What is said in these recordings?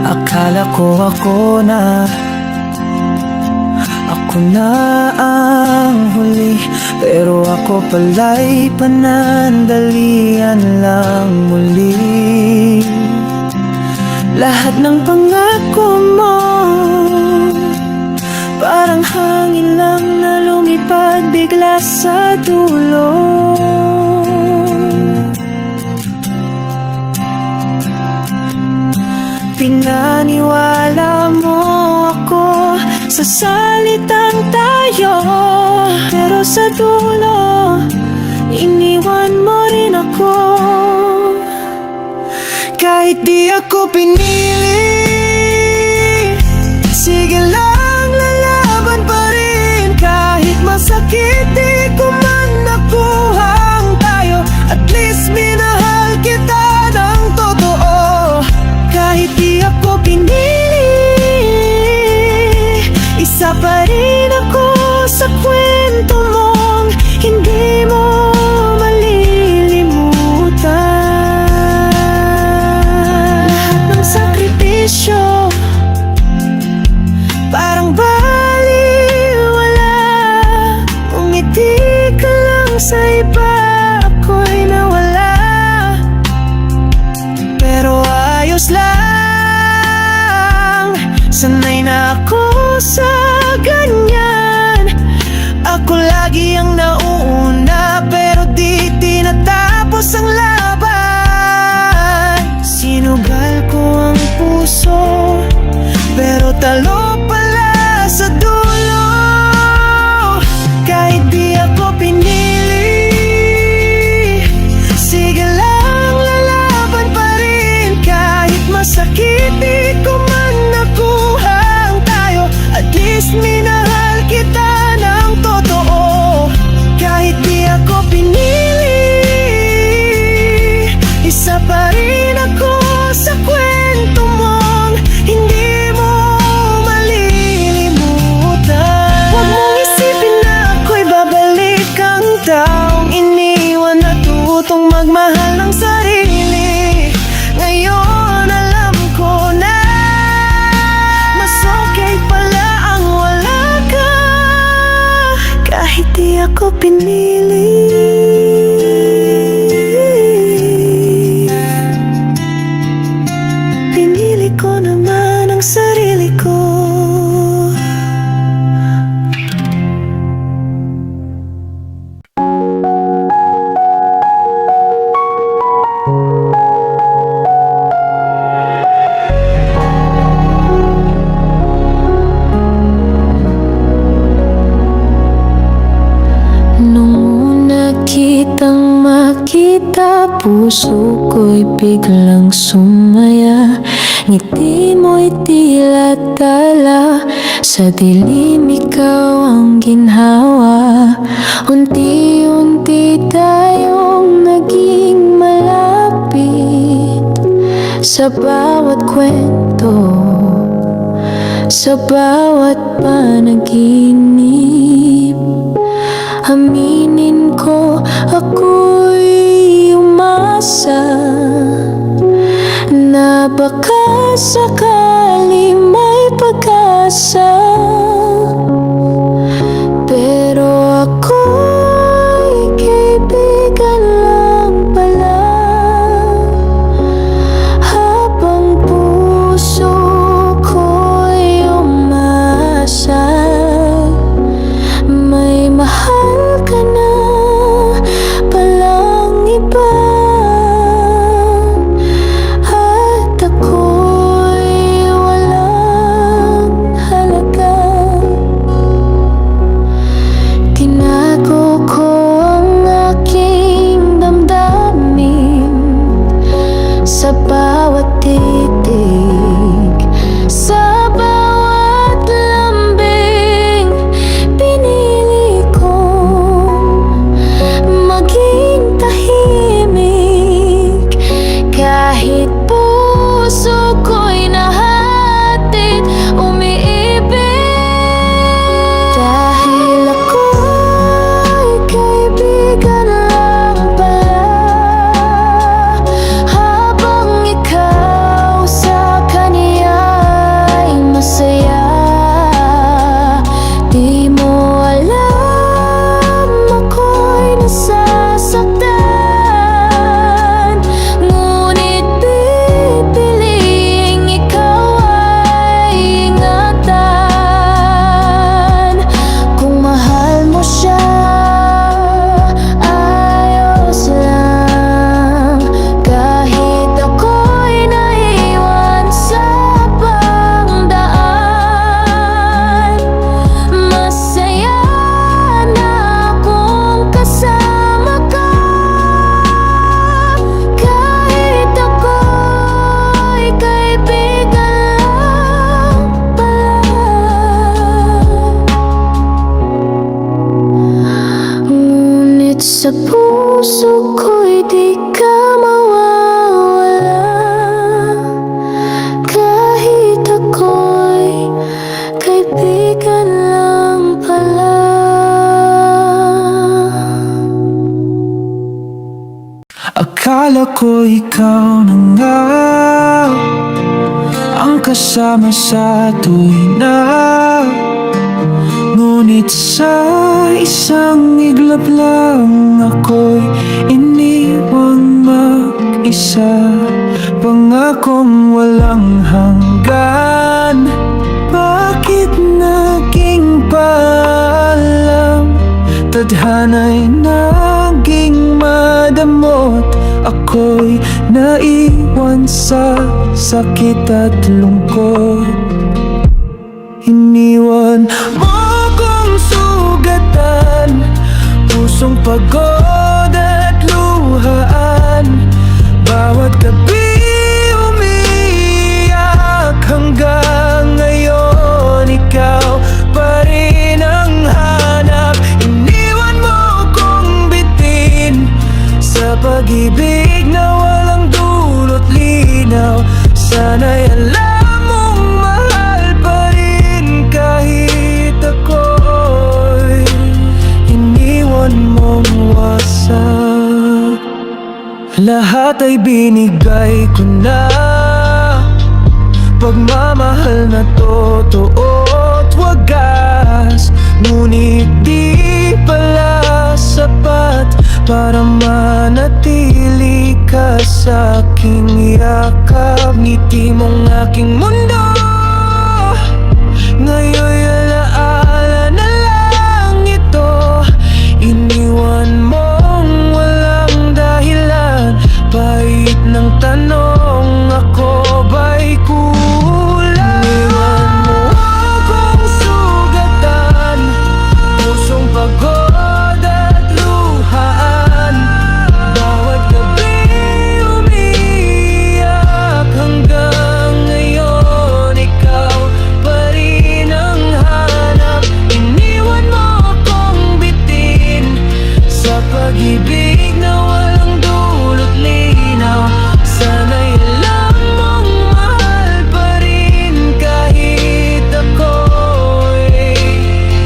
Akala ko ako na ang huli, pero ako pala'y panandalian lang muli. Lahat ng pangako mo parang hangin lang na lumipad bigla sa dulo. Pinaniwala mo ako sa salitang tayo, pero sa dulo iniwan mo rin ako. Kahit di ako pinili, sige lang, lalaban pa rin. Kahit masakit, di ko man nakuhang tayo. At least minahal kita ng totoo. Kahit di ako pinili, isa pa rin ako sa kwento mong hindi mo malilimutan. Lahat ng sakripisyo parang baliwala. Umiti ka lang sa iba, ako'y nawala. Pero ayos lang, sanay na ako sa ganyan. Ako lagi ang nauuna, pero di tinatapos ang laban. Sinugal ko ang puso, pero talo pala sa dulo. Kahit di ako pinili, sige lang, lalaban pa rin. Kahit masakit, di ko man nakuhang tayo. At least minahal kita ng totoo. Kahit di ako pinili, isa pa rin ako sa kwento mong hindi mo malilimutan. Huwag mong isipin na ako'y babalik ang taong iniwan at tutong magmahal ng sarili. Ngayon alam ko na mas okay pala ang wala ka. Kahit di ako pinili, pinili ko naman ang sarili ko. Nung una kitang makita, puso ko'y biglang sumaya. Ngiti mo'y tila tala, sa dilim ikaw ang ginhawa. Unti-unti tayong naging malapit, sa bawat kwento, sa bawat panaginip. Aminin ko, ako'y umasa na baka sakali may pag-asa. Pero ako'y kaibigan lang pala, habang puso ko'y umasa. May mahal ka na palang iba, at ako'y Akala ko ikaw na nga ang kasama sa tuwina, ngunit sa isang iglap lang ako'y iniwang mag-isa. Pangakong walang hanggan, bakit naging paalam? Tadhana'y naging madamot, ako'y naiwan sa sakit at lungkot. Iniwan mo kong sugatan, pusong pagod at luhaan. Bawat gabi umiyak, hanggang ngayon ikaw pa rin ang hanap. Iniwan mo kong bitin sa pag-ibig na walang dulot linaw. Sana'y alam mong mahal pa rin kahit ako'y iniwan mong wasak. Lahat ay binigay ko na, pagmamahal na totoo't wagas, ngunit di pala sapat para manatili ka sa aking yakap. Ngiti mong aking mundo, ngayon'y alaala na lang ito. Iniwan mong walang dahilan, pahit ng tanong, ako ba'y kulang? Iniwan mo akong sugatan, pusong pagod at luhaan. Bawat gabi umiyak, hanggang ngayon ikaw pa rin ang hanap. Iniwan mo akong bitin sa pag-ibig na walang dulot linaw. Sana'y alam mong mahal pa rin kahit ako'y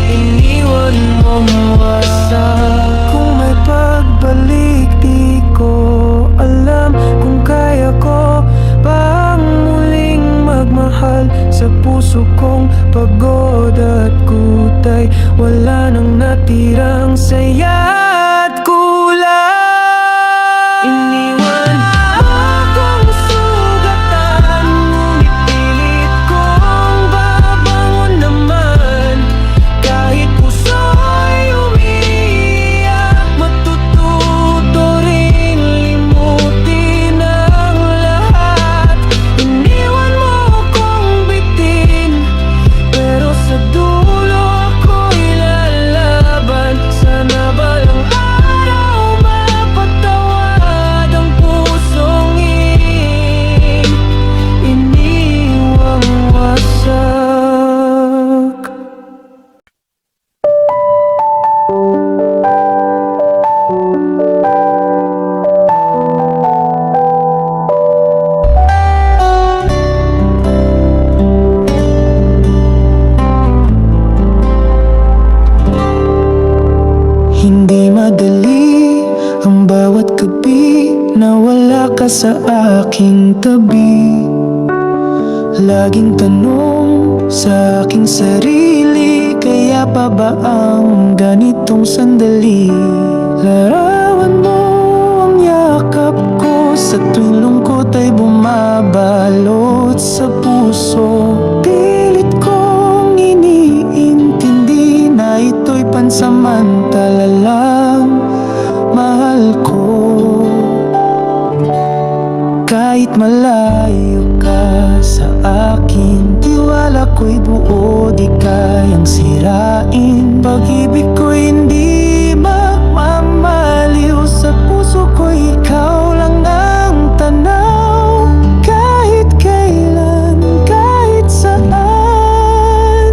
iniwan mong wasak. Kung may pagbalik, di ko alam kung kaya ko bang muling magmahal. Sa puso kong pagod at kutay, wala nang natirang saya at kulay. Iniwan mo akong sugatan, ngunit pilit kong babangon naman. Kahit puso'y umiiyak, matututo rin limutin ang lahat. Iniwan mo akong bitin, pero sa dulo ako'y lalaban. Sana balang araw mapatawad ang pusong iniwang wasak. Hindi madali ang bawat gabi na wala ka sa aking tabi. Laging tanong sa aking sarili, kaya pa ba ang ganitong sandali? Larawan mo ang yakap ko, sa tuwing lungkot ay bumabalot sa puso. Pilit kong iniintindi na ito'y pansamantala lang, mahal ko. Kahit malayo ka sa akin, tiwala ko'y buo, di kayang sirain. Pag-ibig ko'y hindi magmamaliw, sa puso ko'y ikaw lang ang tanaw. Kahit kailan, kahit saan,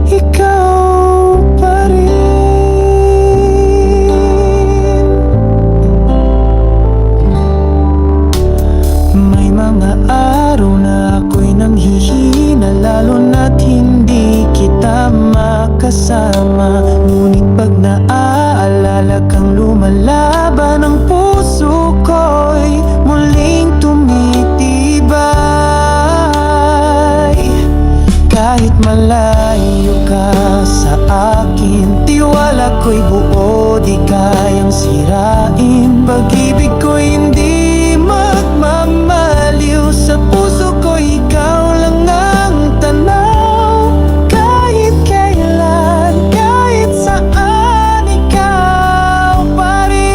ikaw pa rin. May mga araw na ako'y nanghihina, lalo na't hindi kita makasama. Ngunit pag naaalala kang lumalaban ang puso ko, malayo ka sa akin, tiwala ko'y buo, di kayang sirain. Pag-ibig ko'y hindi magmamaliw, sa puso ko ikaw lang ang tanaw. Kahit kailan, kahit saan, ikaw pa rin.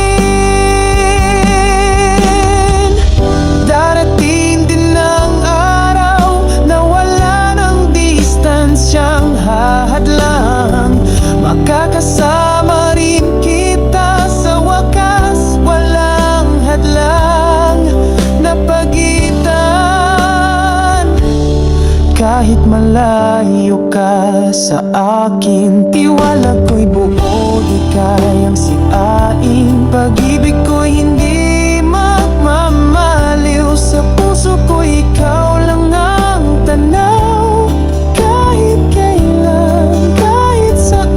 Darating din ang araw na wala ng distansyang hahadlang, makakasama rin kita sa wakas. Walang hadlang na pagitan. Kahit malayo ka sa akin, tiwala ko'y buo, di kayang siain. Pag-ibig ko'y hindi magmamaliw, sa puso ko ikaw lang ang tanaw. Kahit kailan, kahit saan,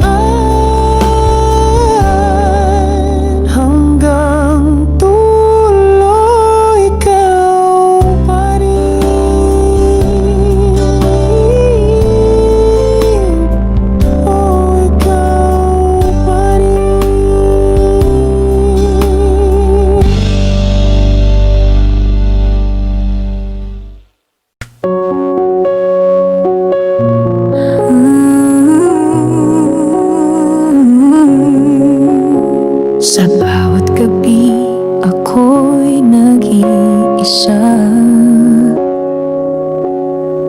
hanggang dulo ikaw pa rin. Oh, ikaw pa rin. Sa bawat gabi, ako'y nag-iisa.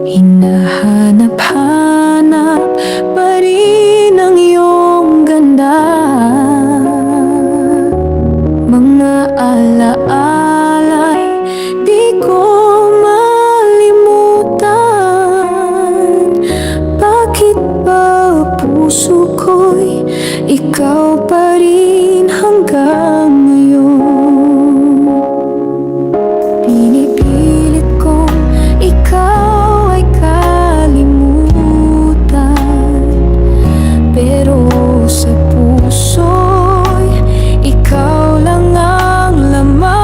Hinahanap-hanap pa rin ang iyong ganda. Mga alaala'y di ko malimutan. Bakit ba puso ko'y ikaw pa rin hanggang ngayon? Pinipilit kong ikaw ay kalimutan, pero sa puso'y ikaw lang ang laman.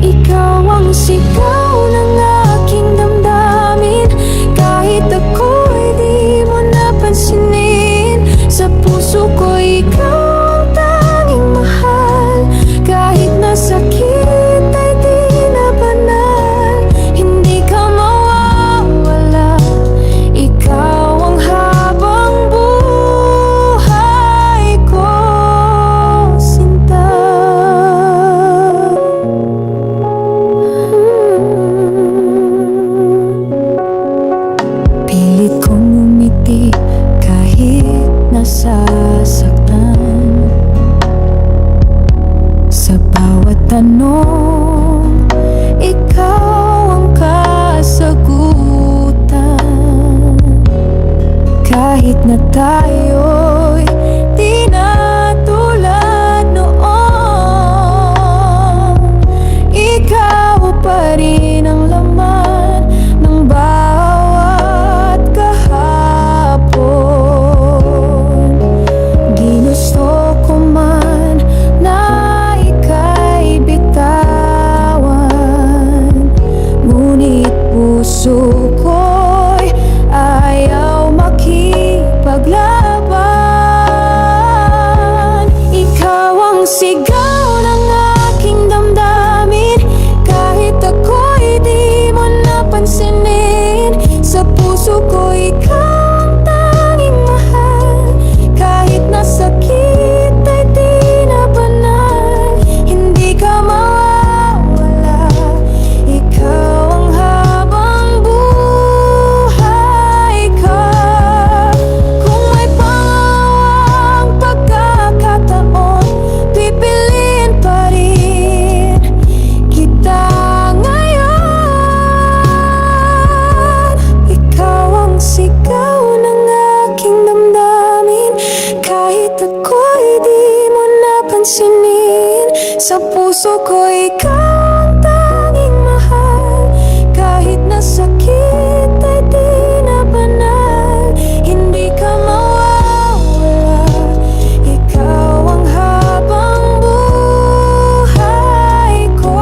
Ikaw ang sigaw ng aking damdamin, kahit ako'y di mo napansinin. Sa puso ko ikaw ang tanging mahal, kahit nasakit ay di na banal. Hindi ka mawawala, ikaw ang habang buhay ko, sinta. Pilit kong umiti kahit nasasaktan. Sa bawat tanong, ikaw ang kasagutan. Kahit na tayo'y di na tulad noon, ikaw pa rin ang laman ng bawat kahapon. Ginusto ko man na ika'y bitawan, ngunit puso ko'y ayaw makipaglaban. Ikaw ang sigaw ng aking damdamin, kahit ako'y di mo napansinin. Sa puso ko ikaw ang tanging mahal, kahit nasakit ay di na banal. Hindi ka mawawala, ikaw ang habang buhay ko. Kung may pangawang pagkakataon, pipiliin pa rin kita ngayon. Ikaw ang sigaw ng aking damdamin, kahit ako'y di mo napansinin. Sa puso ko ikaw ang tanging mahal, kahit nasakit ay di na banal. Hindi ka mawawala, ikaw ang habang buhay ko,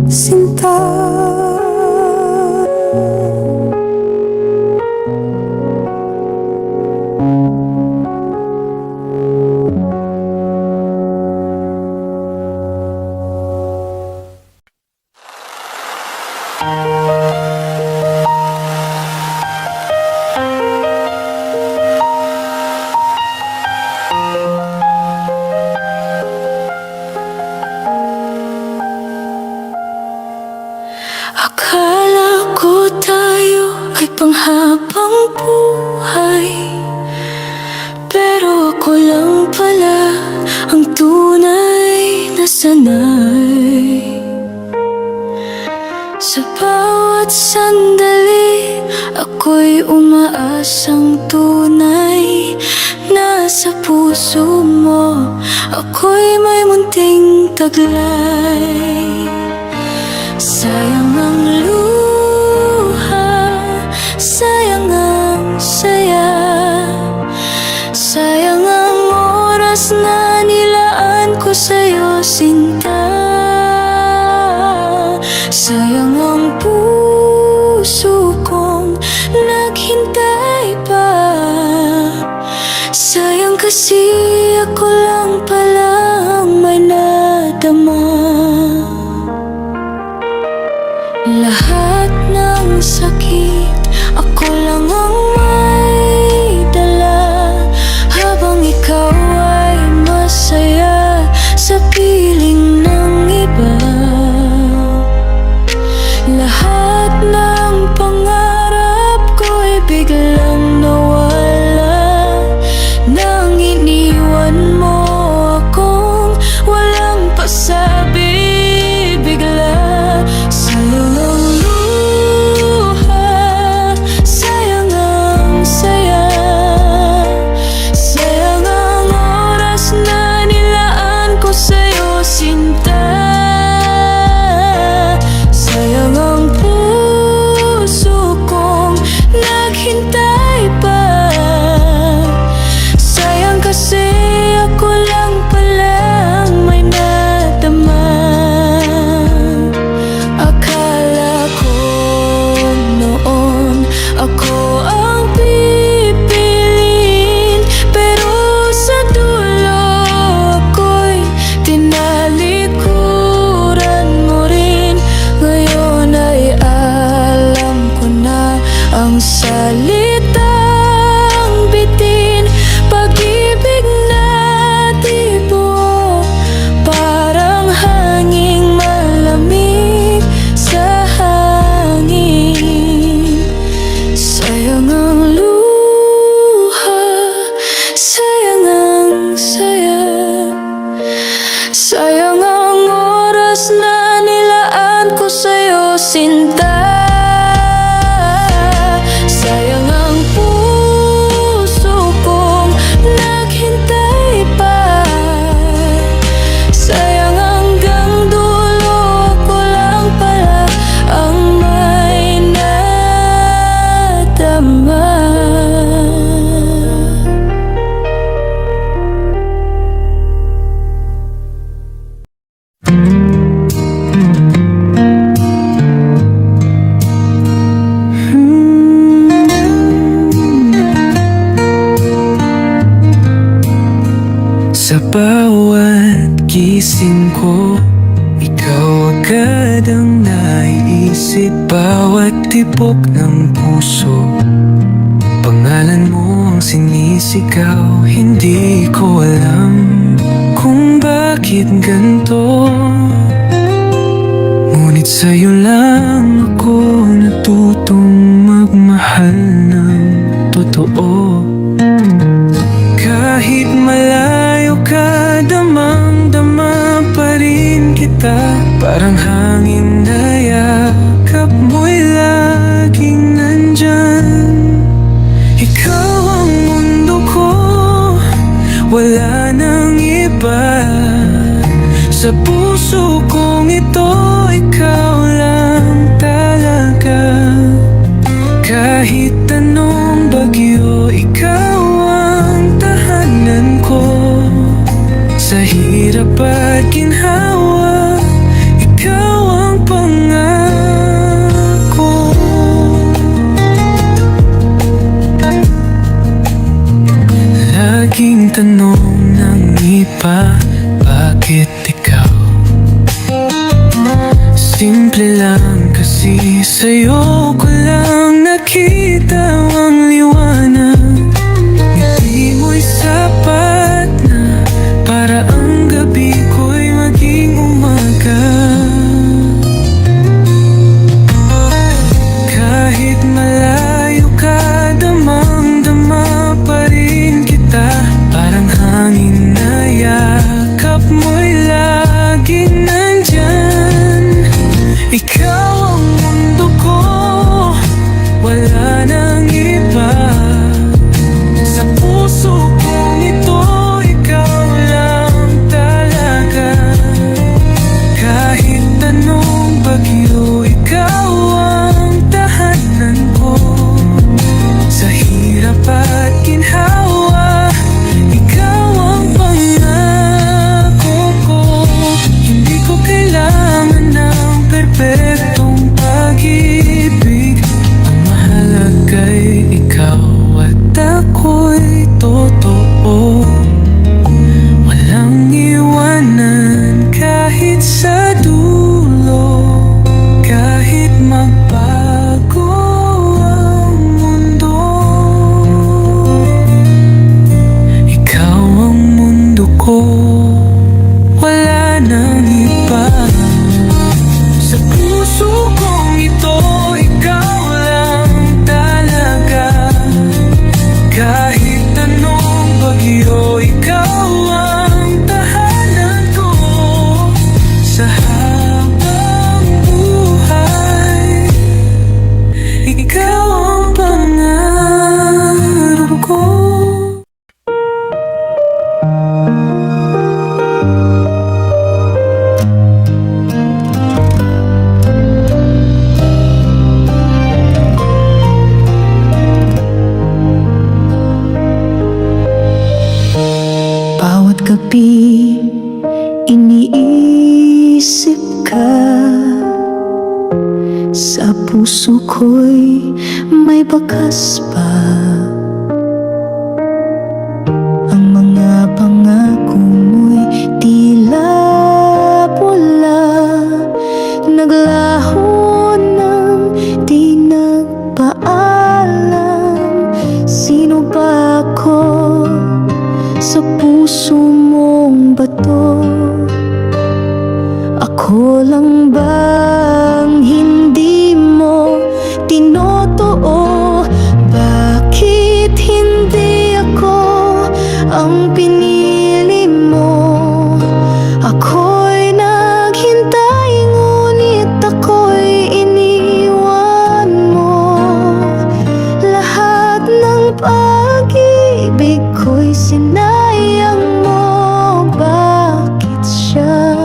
sinta. Akala ko tayo ay panghabang buhay, pero ako lang pala ang tunay na sanay. Sa bawat sandali, ako'y umaasang tunay. Nasa puso mo, ako'y may munting taglay. Sayang ang luha, sayang ang saya, sayang ang oras na nilaan ko sa'yo, sinta. Sayang ang puso kong naghintay pa. Sayang kasi ako lang pala ang may nadama. Lahat ng sakit, ako lang ang may dala, habang ikaw ay masaya sa piling ng iba. Lahat ng pangarap ko'y biglang nawala nang iniwan mo akong walang pasabi. Bigla sayang ang luha, sayang ang saya, sayang ang oras na nilaan ko sa'yo, sinta. Sayang ang puso kong naghintay pa. Sayang kasi ako lang pala ang may nadama. Akala ko noon ako ang pipiliin, pero sa dulo ako'y tinalikuran mo rin. Ngayon ay alam ko na ang salitang bitin. Pag-ibig na tibo, parang hanging malamig sa hangin. Sayang ang luha, sayang ang saya, sayang ang oras na nilaan ko sa'yo, sinta. Sayang ang puso kong naghintay pa. Sayang hanggang dulo ako lang pala ang may nadama. Sa bawat gising ko, ikaw agad ang naiisip. Bawat tibok ng puso, pangalan mo ang sinisigaw. Hindi ko alam kung bakit ganito, ngunit sa'yo lang ako natutong magmahal ng totoo. Kahit malayo ka, damang-dama pa rin kita. Parang hangin na yakap mo'y laging nandyan. Ikaw ang mundo ko, wala nang iba. Sa puso kong ito, ikaw lang talaga. Kahit anong bagyo, ikaw ang tahanan ko. Sa hirap at ginhawa, ikaw ang pangako. Laging tanong ng iba, bakit ikaw? Simple lang kasi sa'yo ko lang nakita ang liwanag. Ngiti mo'y sapat na para ang gabi ko'y maging umaga. Kahit malayo ka, damang-dama pa rin kita. Parang hangin na yakap mo'y laging nandyan. Ikaw ang mundo ko, wala nang iba. Sa puso kong ito, ikaw lang talaga. Kahit anong bagyo, ikaw ang tahanan ko. Sa hirap at ginhawa, ikaw ang pangako ko. Hindi ko kailangan ng perpektong pag-ibig. Ang mahalaga'y ikaw at ako'y totoo. Walang iwanan kahit sa dulo. Kahit magbago ang mundo, ikaw ang mundo ko, wala nang iba. Sa puso kong ito, ikaw lang talaga. Kahit anong bagyo, ikaw ang tahanan ko. Sa habang buhay, ikaw ang pangarap ko. Bawat gabi, iniisip ka. Sa puso ko'y may bakas pa. Ang mga pangako mo'y tila pula, naglaho ng di nagpaalam. Sino ba ako sa puso mong bato? Ako lang bang hindi mo tinotoo? Bakit hindi ako ang pinili mo? Ako'y naghintay, ngunit ako'y iniwan mo. Lahat ng pag-ibig ko'y sinayang mo. Bakit siya?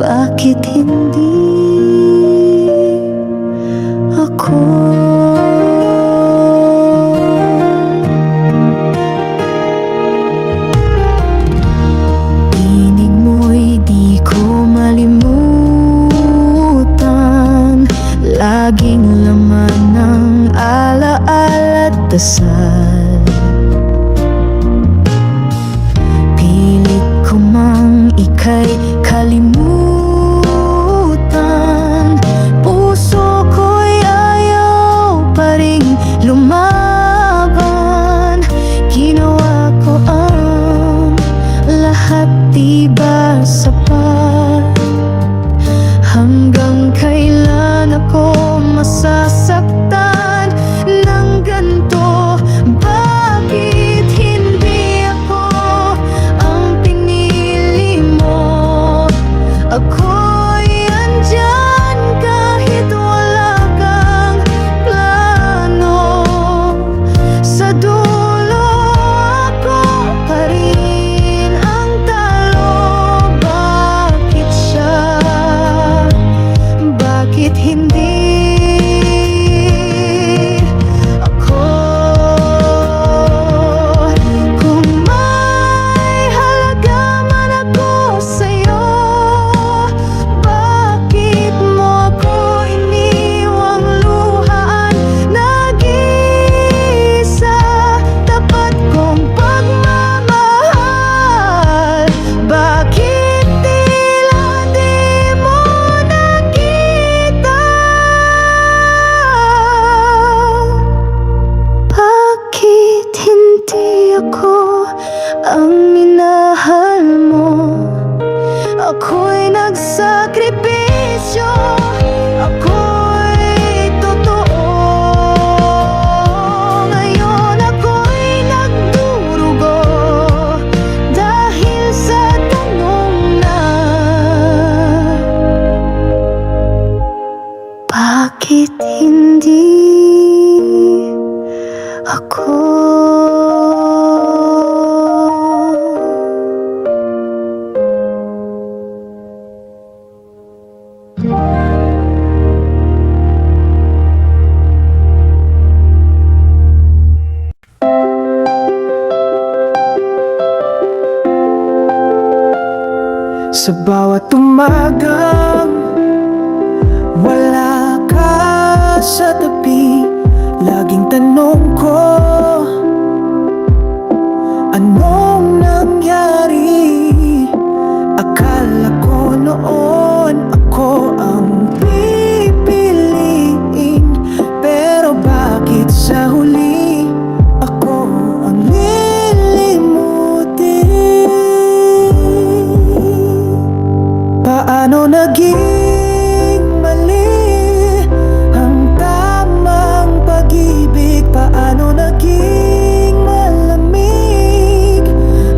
Bakit hindi ako? Tinig mo'y di ko malimutan. Laging laman ng alaala at dasal. Pilit ko mang ika'y kalimutan. Puso ko'y ayaw pa ring lumaban. Ginawa ko ang lahat, di ba sapat? Hanggang kailan ako masasaktan ng ganito? Bakit hindi ako ang pinili mo? Ako'y andyan kahit wala kang plano. Sa dulo ako pa rin ang talo. Bakit siya? Bakit hindi ako? Kung may halaga man ako sa'yo, bakit mo ako iniwang luhaan? Nag-iisa, tapat kong pagmamahal. Bakit tila di mo nakita? Sa bawat umagang wala ka sa tabi, laging tanong ko, anong nangyari? Akala ko noon ako ang pipiliin, pero bakit sa huli ako ang lilimutin? Paano naging mali ang tamang pag-ibig? Paano naging malamig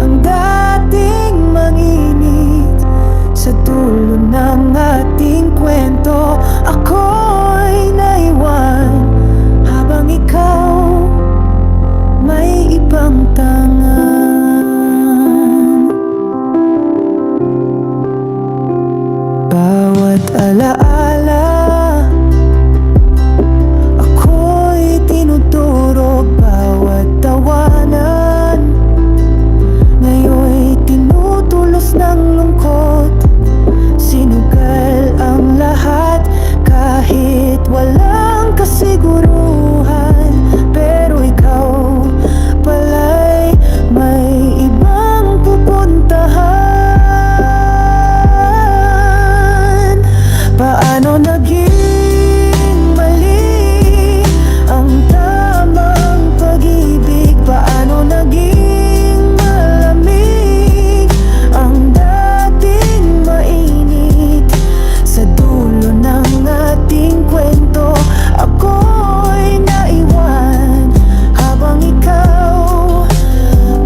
ang dating manginit sa dulo ng ating kwento? Ako'y naiwan habang ikaw may ibang tangan. Bawat alaala ako'y tinuturo, bawat tawanan ngayon'y tinutulos ng lungkot. Sinugal ang lahat kahit walang kasiguruhan, pero ikaw pala'y may ibang pupuntahan. Paano naging mali ang tamang pag-ibig? Paano naging malamig ang dating mainit sa dulo ng ating kwento? Ako'y naiwan habang ikaw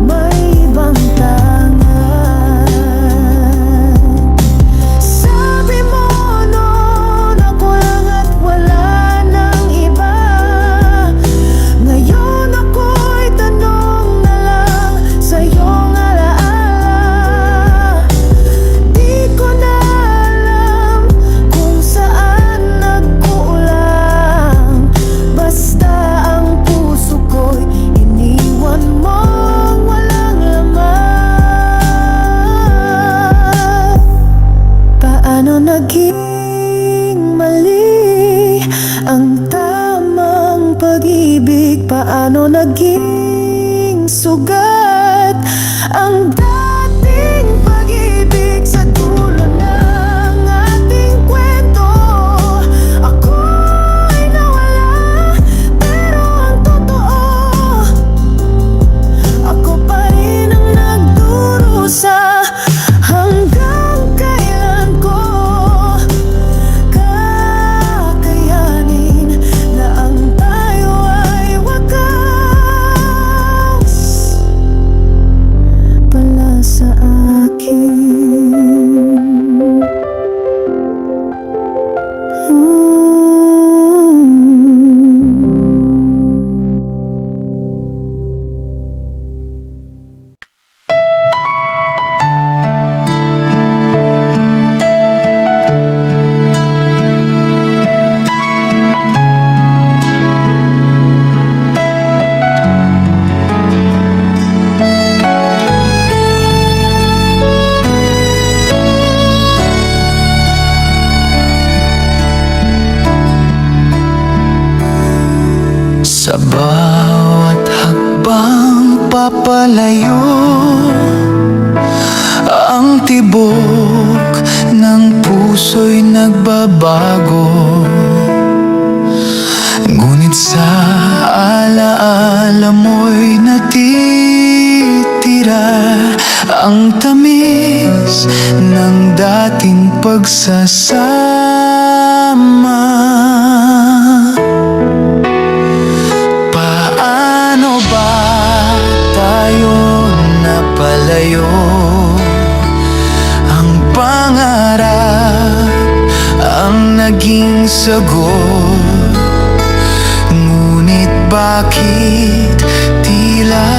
may ibang tangan. Sabi mo noon ako lang at wala nang iba. Ngayon ako'y tanong na lang sa iyong alaala. Di ko na alam kung saan nagkulang, basta ang puso ko'y iniwan mong walang laman. Paano naging mali ang tamang pag-ibig? Paano naging sugat ang dating pag-ibig sa dulo ng ating kwento? Ako'y nawala, pero ang totoo, ako pa rin ang nagdurusa. Hanggang kailan ko kakayanin na ang tayo ay wakas pala sa akin? Sa bawat hakbang papalayo, ang tibok ng puso'y nagbabago. Ngunit sa alaala mo'y natitira ang tamis ng dating pagsasama. Paano ba tayo napalayo? Ang pangarap ang naging sagot. Ngunit bakit tila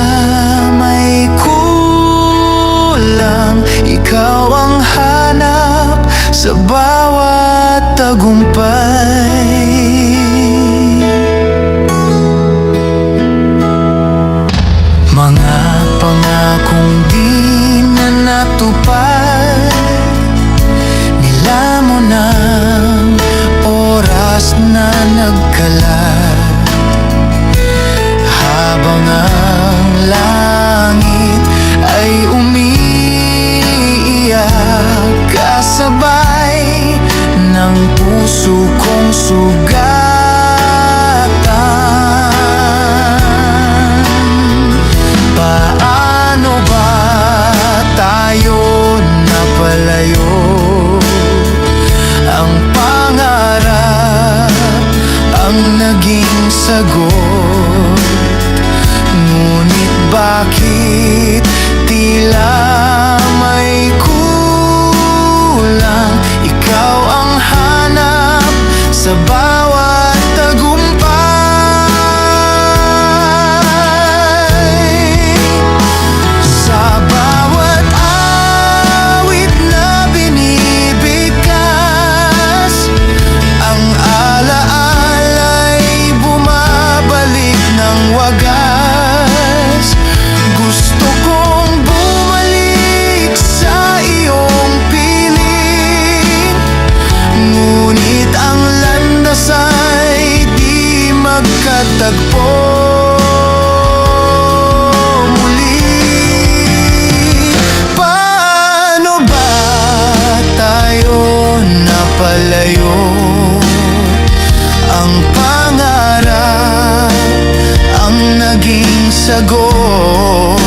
may kulang? Ikaw ang hanap sa bawat tagumpay. Mga pangakong di na natupad, nilamon ng oras na nagkalat, habang ang langit ay umiiyak, kasabay ng puso kong sugatan. Paano ba tayo napalayo? Ang pangarap ang naging sagot, ngunit bakit tila may kulang? Ikaw ang hanap sa bawat tagumpay. Sa bawat awit na binibigkas, ang alaala'y bumabalik ng wagas. Gusto kong bumalik sa iyong piling, ngunit ang landas ay di magkatagpo muli. Paano ba tayo napalayo? Ang pangarap ang naging sagot,